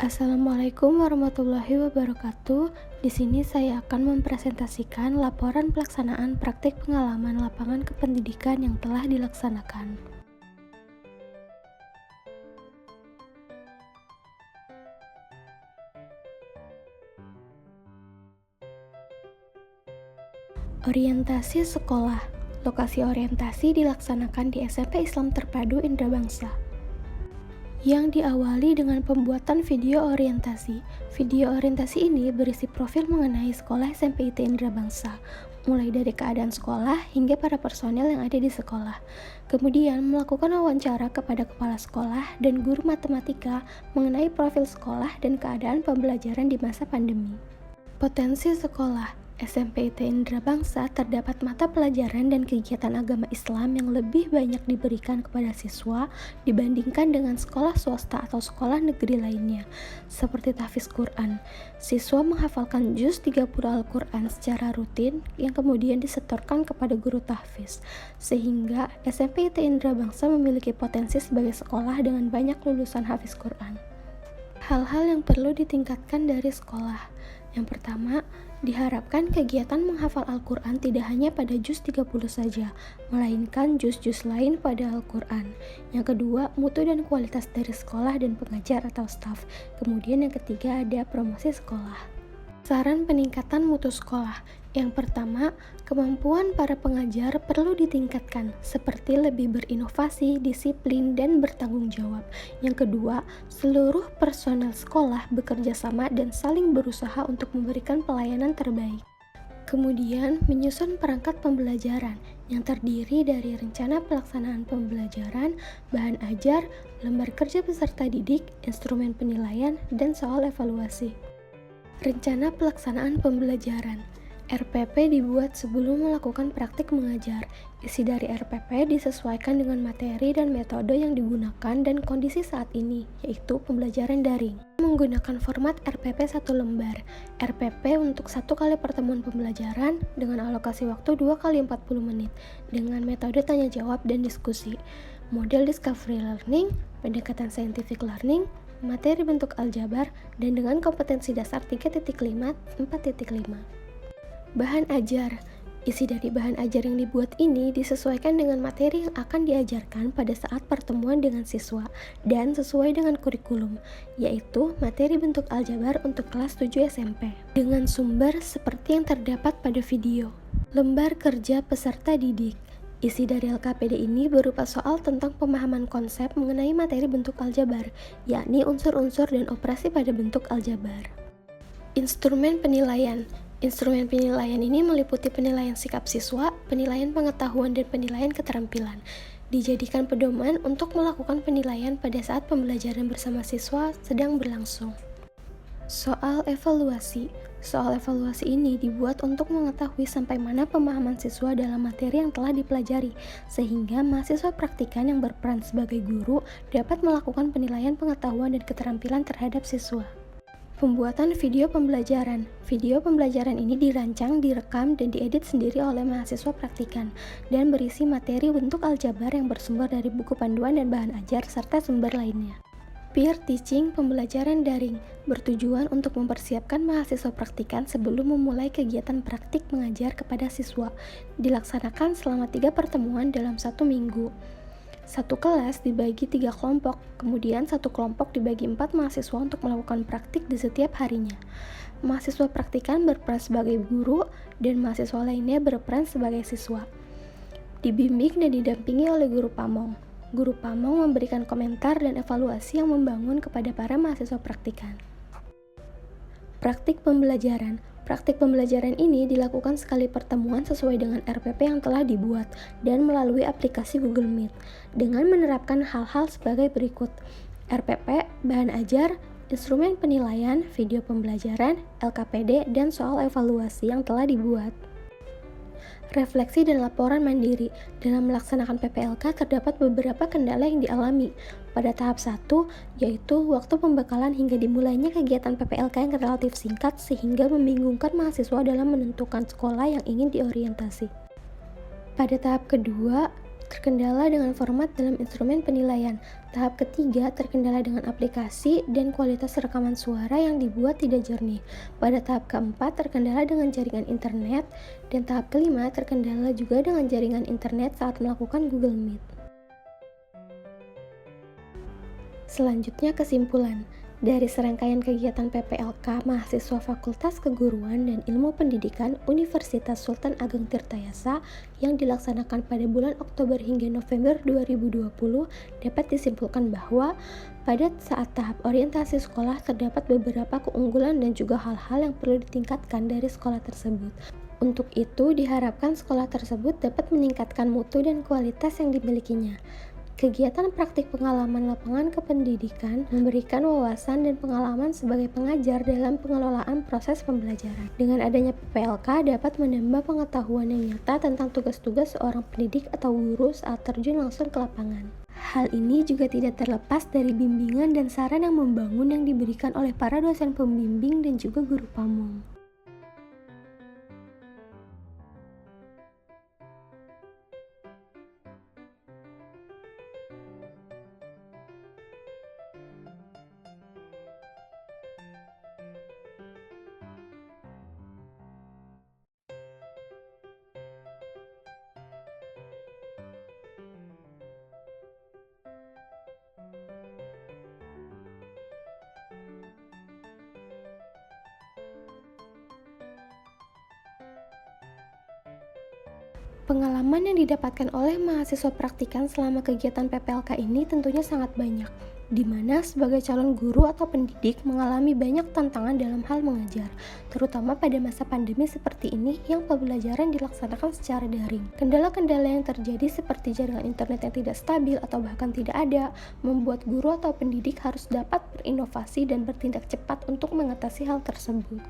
Assalamualaikum warahmatullahi wabarakatuh. Di sini saya akan mempresentasikan laporan pelaksanaan praktik pengalaman lapangan kependidikan yang telah dilaksanakan. Orientasi sekolah. Lokasi orientasi dilaksanakan di SMP Islam Terpadu Indrabangsa, yang diawali dengan pembuatan video orientasi. Video orientasi ini berisi profil mengenai sekolah SMP IT Indrabangsa, mulai dari keadaan sekolah hingga para personel yang ada di sekolah. Kemudian melakukan wawancara kepada kepala sekolah dan guru matematika mengenai profil sekolah dan keadaan pembelajaran di masa pandemi. Potensi sekolah. SMP IT Indrabangsa terdapat mata pelajaran dan kegiatan agama Islam yang lebih banyak diberikan kepada siswa dibandingkan dengan sekolah swasta atau sekolah negeri lainnya, seperti tahfiz Quran. Siswa menghafalkan juz 30 Al-Quran secara rutin yang kemudian disetorkan kepada guru tahfiz, sehingga SMP IT Indrabangsa memiliki potensi sebagai sekolah dengan banyak lulusan hafiz Quran. Hal-hal yang perlu ditingkatkan dari sekolah. Yang pertama, diharapkan kegiatan menghafal Al-Quran tidak hanya pada juz 30 saja, melainkan juz-juz lain pada Al-Quran. Yang kedua, mutu dan kualitas dari sekolah dan pengajar atau staf. Kemudian yang ketiga ada promosi sekolah. Saran peningkatan mutu sekolah. Yang pertama, kemampuan para pengajar perlu ditingkatkan, seperti lebih berinovasi, disiplin, dan bertanggung jawab. Yang kedua, seluruh personel sekolah bekerja sama dan saling berusaha untuk memberikan pelayanan terbaik. Kemudian, menyusun perangkat pembelajaran yang terdiri dari rencana pelaksanaan pembelajaran, bahan ajar, lembar kerja peserta didik, instrumen penilaian, dan soal evaluasi. Rencana pelaksanaan pembelajaran. RPP dibuat sebelum melakukan praktik mengajar. Isi dari RPP disesuaikan dengan materi dan metode yang digunakan dan kondisi saat ini, yaitu pembelajaran daring. Menggunakan format RPP 1 lembar. RPP untuk 1 kali pertemuan pembelajaran dengan alokasi waktu 2 kali 40 menit dengan metode tanya jawab dan diskusi. Model discovery learning, pendekatan scientific learning, materi bentuk aljabar, dan dengan kompetensi dasar 3.5, 4.5. Bahan ajar. Isi dari bahan ajar yang dibuat ini disesuaikan dengan materi yang akan diajarkan pada saat pertemuan dengan siswa dan sesuai dengan kurikulum, yaitu materi bentuk aljabar untuk kelas 7 SMP. Dengan sumber seperti yang terdapat pada video. Lembar kerja peserta didik. Isi dari LKPD ini berupa soal tentang pemahaman konsep mengenai materi bentuk aljabar, yakni unsur-unsur dan operasi pada bentuk aljabar. Instrumen penilaian. Instrumen penilaian ini meliputi penilaian sikap siswa, penilaian pengetahuan, dan penilaian keterampilan. Dijadikan pedoman untuk melakukan penilaian pada saat pembelajaran bersama siswa sedang berlangsung. Soal evaluasi. Soal evaluasi ini dibuat untuk mengetahui sampai mana pemahaman siswa dalam materi yang telah dipelajari, sehingga mahasiswa praktikan yang berperan sebagai guru dapat melakukan penilaian pengetahuan dan keterampilan terhadap siswa. Pembuatan video pembelajaran. Video pembelajaran ini dirancang, direkam, dan diedit sendiri oleh mahasiswa praktikan dan berisi materi bentuk aljabar yang bersumber dari buku panduan dan bahan ajar serta sumber lainnya. Peer teaching pembelajaran daring bertujuan untuk mempersiapkan mahasiswa praktikan sebelum memulai kegiatan praktik mengajar kepada siswa. Dilaksanakan selama 3 pertemuan dalam 1 minggu. 1 kelas dibagi 3 kelompok, kemudian 1 kelompok dibagi 4 mahasiswa untuk melakukan praktik di setiap harinya. Mahasiswa praktikan berperan sebagai guru dan mahasiswa lainnya berperan sebagai siswa. Dibimbing dan didampingi oleh guru pamong. Guru pamong memberikan komentar dan evaluasi yang membangun kepada para mahasiswa praktikan. Praktik pembelajaran. Praktik pembelajaran ini dilakukan sekali pertemuan sesuai dengan RPP yang telah dibuat dan melalui aplikasi Google Meet dengan menerapkan hal-hal sebagai berikut: RPP, bahan ajar, instrumen penilaian, video pembelajaran, LKPD, dan soal evaluasi yang telah dibuat. Refleksi dan laporan mandiri. Dalam melaksanakan PPLK terdapat beberapa kendala yang dialami. Pada tahap 1, yaitu waktu pembekalan hingga dimulainya kegiatan PPLK yang relatif singkat sehingga membingungkan mahasiswa dalam menentukan sekolah yang ingin diorientasi. Pada tahap kedua, terkendala dengan format dalam instrumen penilaian. Tahap ketiga terkendala dengan aplikasi dan kualitas rekaman suara yang dibuat tidak jernih. Pada tahap keempat terkendala dengan jaringan internet, dan tahap kelima terkendala juga dengan jaringan internet saat melakukan Google Meet. Selanjutnya kesimpulan. Dari serangkaian kegiatan PPLK mahasiswa Fakultas Keguruan dan Ilmu Pendidikan Universitas Sultan Ageng Tirtayasa yang dilaksanakan pada bulan Oktober hingga November 2020 dapat disimpulkan bahwa pada saat tahap orientasi sekolah terdapat beberapa keunggulan dan juga hal-hal yang perlu ditingkatkan dari sekolah tersebut. Untuk itu, diharapkan sekolah tersebut dapat meningkatkan mutu dan kualitas yang dimilikinya. Kegiatan praktik pengalaman lapangan kependidikan memberikan wawasan dan pengalaman sebagai pengajar dalam pengelolaan proses pembelajaran. Dengan adanya PPLK dapat menambah pengetahuan yang nyata tentang tugas-tugas seorang pendidik atau guru saat terjun langsung ke lapangan. Hal ini juga tidak terlepas dari bimbingan dan saran yang membangun yang diberikan oleh para dosen pembimbing dan juga guru pamong. Pengalaman yang didapatkan oleh mahasiswa praktikan selama kegiatan PPLK ini tentunya sangat banyak, di mana sebagai calon guru atau pendidik mengalami banyak tantangan dalam hal mengajar, terutama pada masa pandemi seperti ini yang pembelajaran dilaksanakan secara daring. Kendala-kendala yang terjadi seperti jaringan internet yang tidak stabil atau bahkan tidak ada, membuat guru atau pendidik harus dapat berinovasi dan bertindak cepat untuk mengatasi hal tersebut.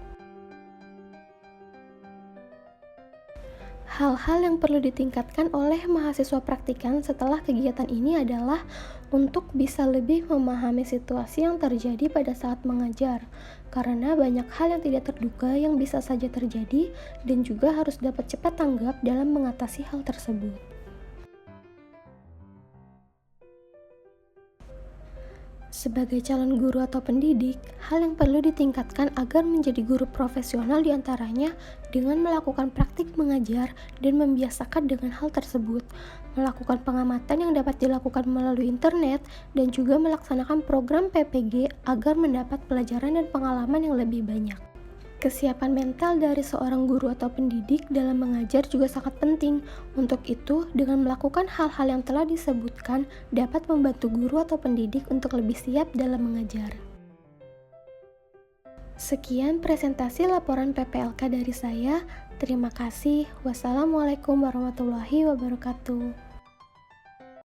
Hal-hal yang perlu ditingkatkan oleh mahasiswa praktikan setelah kegiatan ini adalah untuk bisa lebih memahami situasi yang terjadi pada saat mengajar, karena banyak hal yang tidak terduga yang bisa saja terjadi dan juga harus dapat cepat tanggap dalam mengatasi hal tersebut. Sebagai calon guru atau pendidik, hal yang perlu ditingkatkan agar menjadi guru profesional diantaranya dengan melakukan praktik mengajar dan membiasakan dengan hal tersebut, melakukan pengamatan yang dapat dilakukan melalui internet, dan juga melaksanakan program PPG agar mendapat pelajaran dan pengalaman yang lebih banyak. Kesiapan mental dari seorang guru atau pendidik dalam mengajar juga sangat penting. Untuk itu, dengan melakukan hal-hal yang telah disebutkan, dapat membantu guru atau pendidik untuk lebih siap dalam mengajar. Sekian presentasi laporan PPLK dari saya. Terima kasih. Wassalamualaikum warahmatullahi wabarakatuh.